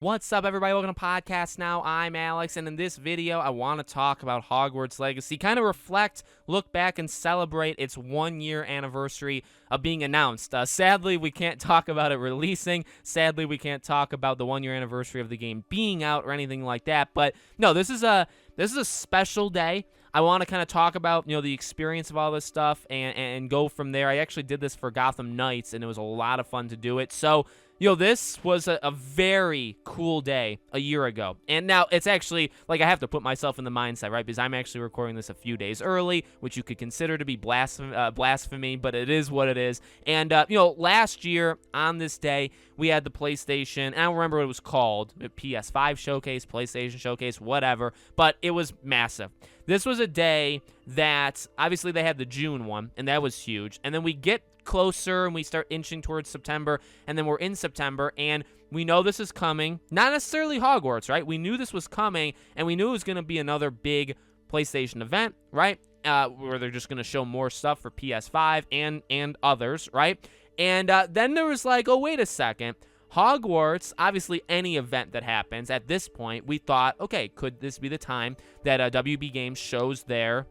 What's up, everybody? Welcome to Podcast Now. I'm Alex, and in this video, I want to talk about Hogwarts Legacy, kind of reflect, look back, and celebrate its 1-year anniversary of being announced. Sadly, we can't talk about it releasing. Sadly, we can't talk about the 1-year anniversary of the game being out or anything like that. But no, this is a special day. I want to kind of talk about, the experience of all this stuff and go from there. I actually did this for Gotham Knights, and it was a lot of fun to do it. So, this was a very cool day a year ago. And now it's actually, I have to put myself in the mindset, right? Because I'm actually recording this a few days early, which you could consider to be blasphemy, but it is what it is. And, last year on this day, we had the PlayStation, I don't remember what it was called, PS5 Showcase, PlayStation Showcase, whatever, but it was massive. This was a day that, obviously, they had the June one, and that was huge. And then we get closer and we start inching towards September, and then we're in September, and we know this is coming. Not necessarily Hogwarts, right? We knew this was coming, and we knew it was going to be another big PlayStation event, right? Where they're just going to show more stuff for PS5 and others, right? And then there was oh, wait a second. Hogwarts, obviously any event that happens, at this point, we thought, okay, could this be the time that WB Games shows their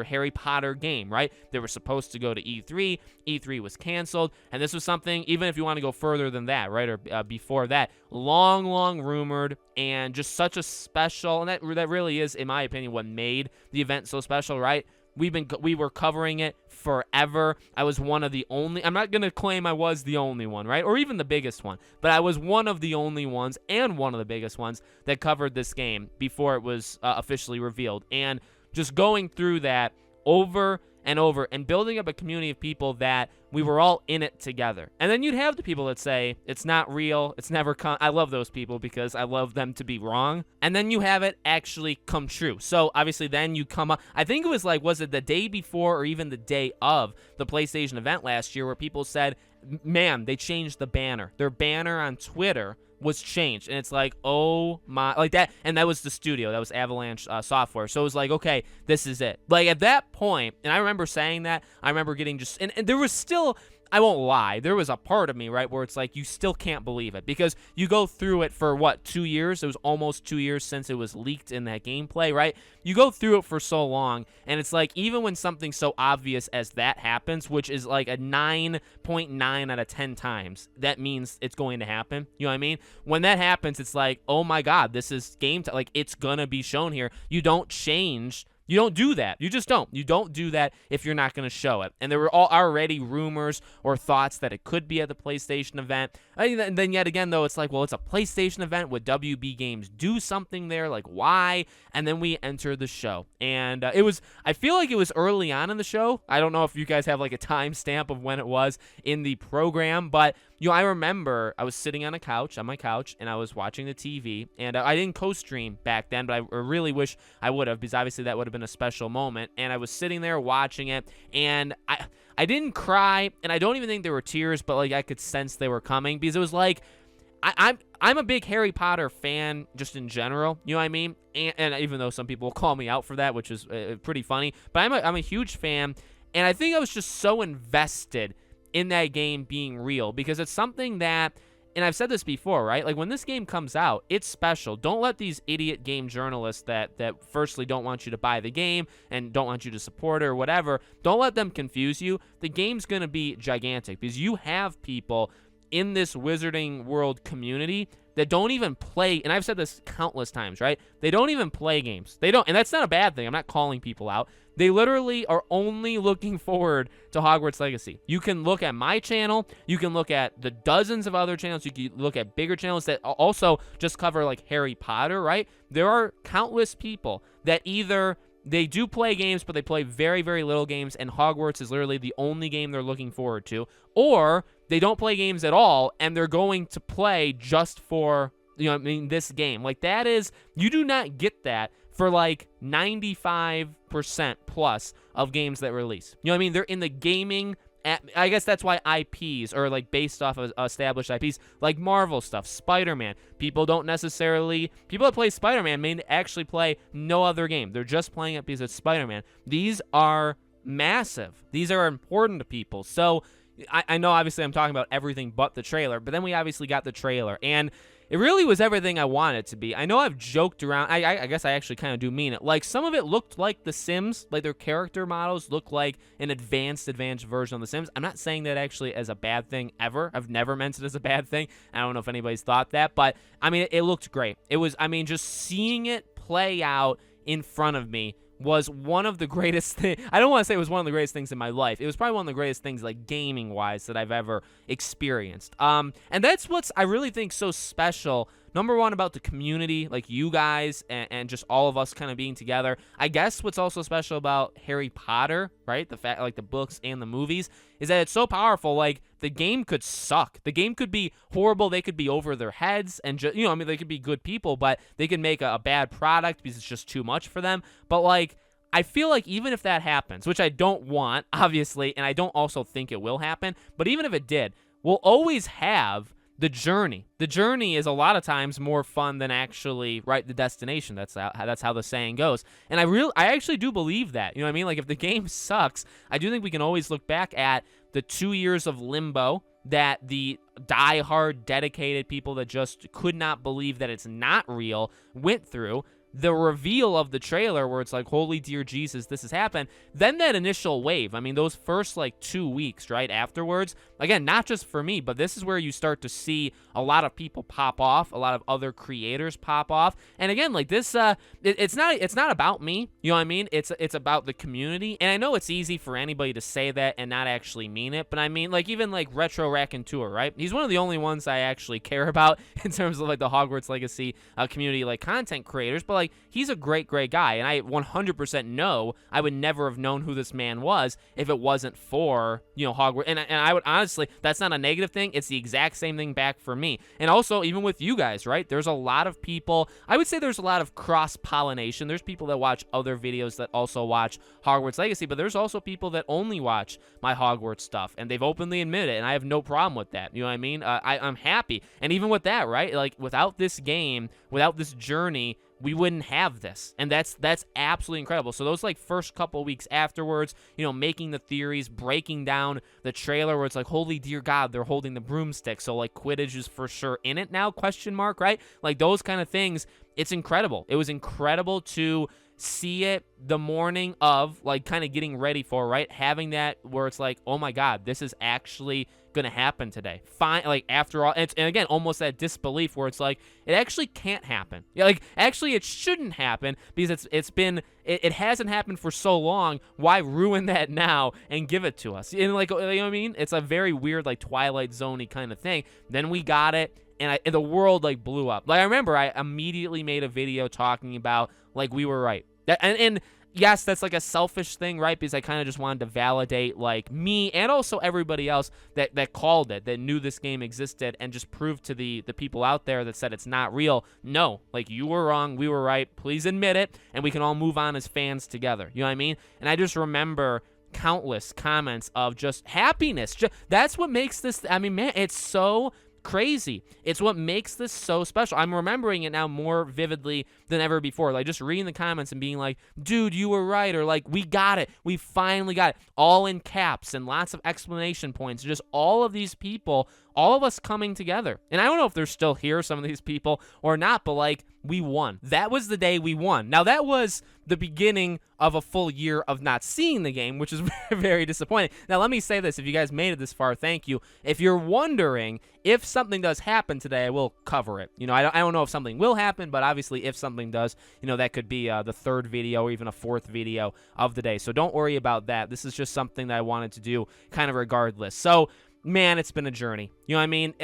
Harry Potter game, right? They were supposed to go to E3. E3 was canceled, and this was something, even if you want to go further than that, right, or before that, long rumored, and just such a special, and that really is, in my opinion, what made the event so special, right? We were covering it forever. I was one of the only, I'm not going to claim I was the only one, right? Or even the biggest one, but I was one of the only ones and one of the biggest ones that covered this game before it was officially revealed. And just going through that over and over and building up a community of people that we were all in it together. And then you'd have the people that say, it's not real, it's never come. I love those people because I love them to be wrong. And then you have it actually come true. So obviously then you come up, I think it was was it the day before or even the day of the PlayStation event last year where people said, man, they changed the banner. Their banner on Twitter was changed, and it's oh my, that, and that was the studio, that was Avalanche Software, so it was okay, this is it. At that point, and I remember saying that, I remember getting just, and there was still, I won't lie, there was a part of me, right, where it's you still can't believe it, because you go through it for, 2 years? It was almost 2 years since it was leaked in that gameplay, right? You go through it for so long, and it's even when something so obvious as that happens, which is a 9.9 out of 10 times, that means it's going to happen, you know what I mean? When that happens, it's oh my god, this is game time, it's gonna be shown here. You don't change. You don't do that. You just don't. You don't do that if you're not going to show it. And there were already rumors or thoughts that it could be at the PlayStation event. And then yet again, though, it's well, it's a PlayStation event. Would WB Games do something there? Why? And then we enter the show. And it was, I feel like it was early on in the show. I don't know if you guys have a timestamp of when it was in the program, but I remember I was sitting on my couch, and I was watching the TV, and I didn't co-stream back then, but I really wish I would have, because obviously that would have been a special moment, and I was sitting there watching it, and I didn't cry, and I don't even think there were tears, but I could sense they were coming, because it was I'm a big Harry Potter fan just in general, you know what I mean? And even though some people will call me out for that, which is pretty funny, but I'm a huge fan, and I think I was just so invested in that game being real, because it's something that, and I've said this before, right? When this game comes out, it's special. Don't let these idiot game journalists that firstly don't want you to buy the game and don't want you to support it or whatever, don't let them confuse you. The game's going to be gigantic, because you have people in this Wizarding World community that don't even play, and I've said this countless times, right? They don't even play games. They don't, and that's not a bad thing. I'm not calling people out. They literally are only looking forward to Hogwarts Legacy. You can look at my channel. You can look at the dozens of other channels. You can look at bigger channels that also just cover Harry Potter, right? There are countless people that either they do play games, but they play very, very little games, and Hogwarts is literally the only game they're looking forward to, or they don't play games at all, and they're going to play just for, this game. That is, you do not get that for 95% plus of games that release. You know what I mean? They're in the gaming, I guess that's why IPs are based off of established IPs, Marvel stuff, Spider-Man. People that play Spider-Man may actually play no other game. They're just playing it because it's Spider-Man. These are massive. These are important to people. So I know obviously I'm talking about everything but the trailer, but then we obviously got the trailer, and it really was everything I wanted it to be. I know I've joked around. I guess I actually kind of do mean it. Like, some of it looked like The Sims. Like, their character models look like an advanced version of The Sims. I'm not saying that actually as a bad thing ever. I've never meant it as a bad thing. I don't know if anybody's thought that. But, I mean, it looked great. It was, I mean, just seeing it play out in front of me was one of the greatest things. I don't want to say it was one of the greatest things in my life. It was probably one of the greatest things, like, gaming-wise, that I've ever experienced. And that's what's, I really think, so special. Number one, about the community, like you guys and just all of us kind of being together. I guess what's also special about Harry Potter, right? The fact, like, the books and the movies, is that it's so powerful. Like, the game could suck. The game could be horrible. They could be over their heads and just, I mean, they could be good people, but they could make a bad product because it's just too much for them. But, like, I feel like even if that happens, which I don't want, obviously, and I don't also think it will happen, but even if it did, we'll always have the journey. The journey is a lot of times more fun than actually, right, the destination. That's how the saying goes. And I actually do believe that. You know what I mean? Like, if the game sucks, I do think we can always look back at the 2 years of limbo that the die-hard, dedicated people that just could not believe that it's not real went through. The reveal of the trailer where it's like, holy dear Jesus, this has happened. Then that initial wave, I mean, those first, like, 2 weeks, right, afterwards, again, not just for me, but this is where you start to see a lot of people pop off, a lot of other creators pop off. And again, like, this, it's not about me, you know what I mean? It's about the community. And I know it's easy for anybody to say that and not actually mean it, but I mean, like, even, like, Retro Raconteur, right? He's one of the only ones I actually care about in terms of, like, the Hogwarts Legacy community, like, content creators, but, like, he's a great guy, and I 100% know I would never have known who this man was if it wasn't for, Hogwarts. And I would honestly, that's not a negative thing. It's the exact same thing back for me. And also, even with you guys, right? There's a lot of people, I would say there's a lot of cross-pollination. There's people that watch other videos that also watch Hogwarts Legacy, but there's also people that only watch my Hogwarts stuff, and they've openly admitted it, and I have no problem with that. You know what I mean? I'm happy. And even with that, right? Like, without this game, without this journey, we wouldn't have this. And that's absolutely incredible. So those, like, first couple weeks afterwards, making the theories, breaking down the trailer where it's like, holy dear God, they're holding the broomstick. So, like, Quidditch is for sure in it now, ? Right? Like, those kind of things, it's incredible. It was incredible to see it the morning of, like, kind of getting ready for, right? Having that where it's like, oh my God, this is actually gonna happen today. Fine, like, after all, and again, almost that disbelief where it's like, it actually can't happen. Yeah, like, actually it shouldn't happen because it hasn't happened for so long. Why ruin that now and give it to us? And, like, you know what I mean? It's a very weird, like, Twilight Zone-y kind of thing. Then we got it. And the world, like, blew up. Like, I remember I immediately made a video talking about, like, we were right. And yes, that's, like, a selfish thing, right? Because I kind of just wanted to validate, like, me and also everybody else that called it, that knew this game existed, and just prove to the people out there that said it's not real, no, like, you were wrong, we were right, please admit it, and we can all move on as fans together. You know what I mean? And I just remember countless comments of just happiness. That's what makes this, I mean, man, it's so crazy. It's what makes this so special. I'm remembering it now more vividly than ever before. Like, just reading the comments and being like, dude, you were right, or like, we got it. We finally got it. All in caps and lots of explanation points. Just all of these people, all of us coming together. And I don't know if they're still here, some of these people, or not, but, like, we won. That was the day we won. Now, that was the beginning of a full year of not seeing the game, which is very disappointing. Now, let me say this. If you guys made it this far, thank you. If you're wondering if something does happen today, I will cover it. I don't know if something will happen, but obviously if something does, that could be the third video or even a fourth video of the day. So don't worry about that. This is just something that I wanted to do kind of regardless. So, man, it's been a journey. You know what I mean?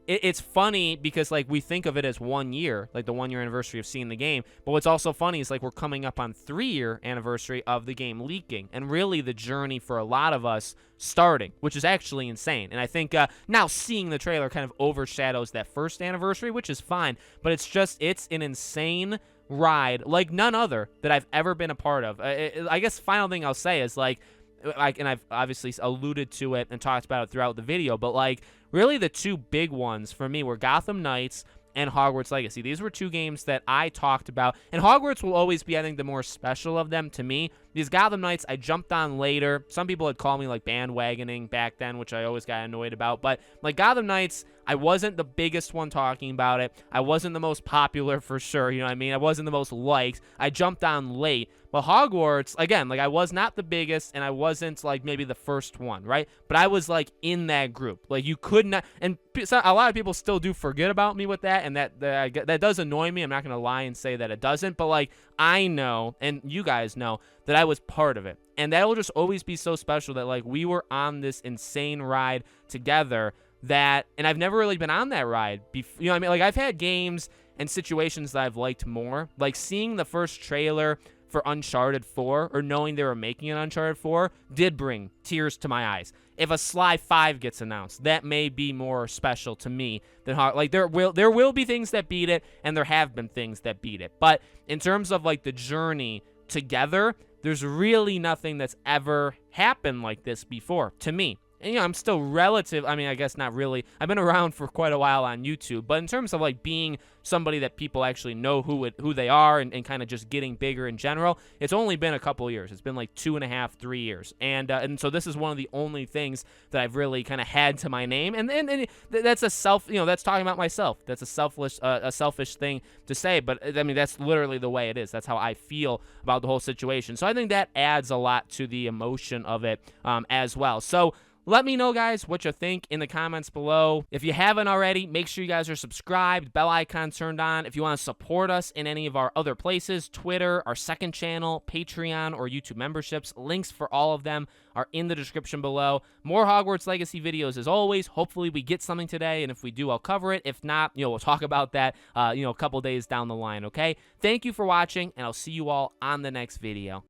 It's funny because, like, we think of it as 1 year, like the 1 year anniversary of seeing the game. But what's also funny is, like, we're coming up on 3 year anniversary of the game leaking, and really the journey for a lot of us starting, which is actually insane. And I think now seeing the trailer kind of overshadows that first anniversary, which is fine. But it's an insane ride like none other that I've ever been a part of. I guess final thing I'll say is, like, and I've obviously alluded to it and talked about it throughout the video, but, like, really the two big ones for me were Gotham Knights and Hogwarts Legacy. These were two games that I talked about, and Hogwarts will always be, I think, the more special of them to me these Gotham Knights I jumped on later. Some people had called me like bandwagoning back then, which I always got annoyed about. But like Gotham Knights, I wasn't the biggest one talking about it. I wasn't the most popular for sure. You know what I mean? I wasn't the most liked. I jumped on late. But Hogwarts, again, like I was not the biggest and I wasn't like maybe the first one, right? But I was like in that group. Like you could not, and a lot of people still do forget about me with that, and that does annoy me. I'm not gonna lie and say that it doesn't, but like I know, and you guys know that I was part of it, and that'll just always be so special that like we were on this insane ride together. And I've never really been on that ride before. You know what I mean? Like I've had games and situations that I've liked more, like seeing the first trailer for Uncharted 4 or knowing they were making an Uncharted 4 did bring tears to my eyes. If a Sly 5 gets announced, that may be more special to me than like there will be things that beat it, and there have been things that beat it. But in terms of like the journey together, there's really nothing that's ever happened like this before to me. And, you know, I'm still I mean, I guess not really. I've been around for quite a while on YouTube, but in terms of like being somebody that people actually know who they are and kind of just getting bigger in general, it's only been a couple years. It's been like 2.5, 3 years. And so this is one of the only things that I've really kind of had to my name. And that's that's talking about myself. That's a selfish thing to say, but I mean, that's literally the way it is. That's how I feel about the whole situation. So I think that adds a lot to the emotion of it as well. So let me know, guys, what you think in the comments below. If you haven't already, make sure you guys are subscribed, bell icon turned on. If you want to support us in any of our other places, Twitter, our second channel, Patreon, or YouTube memberships, links for all of them are in the description below. More Hogwarts Legacy videos as always. Hopefully we get something today, and if we do, I'll cover it. If not, we'll talk about that, a couple days down the line, okay? Thank you for watching, and I'll see you all on the next video.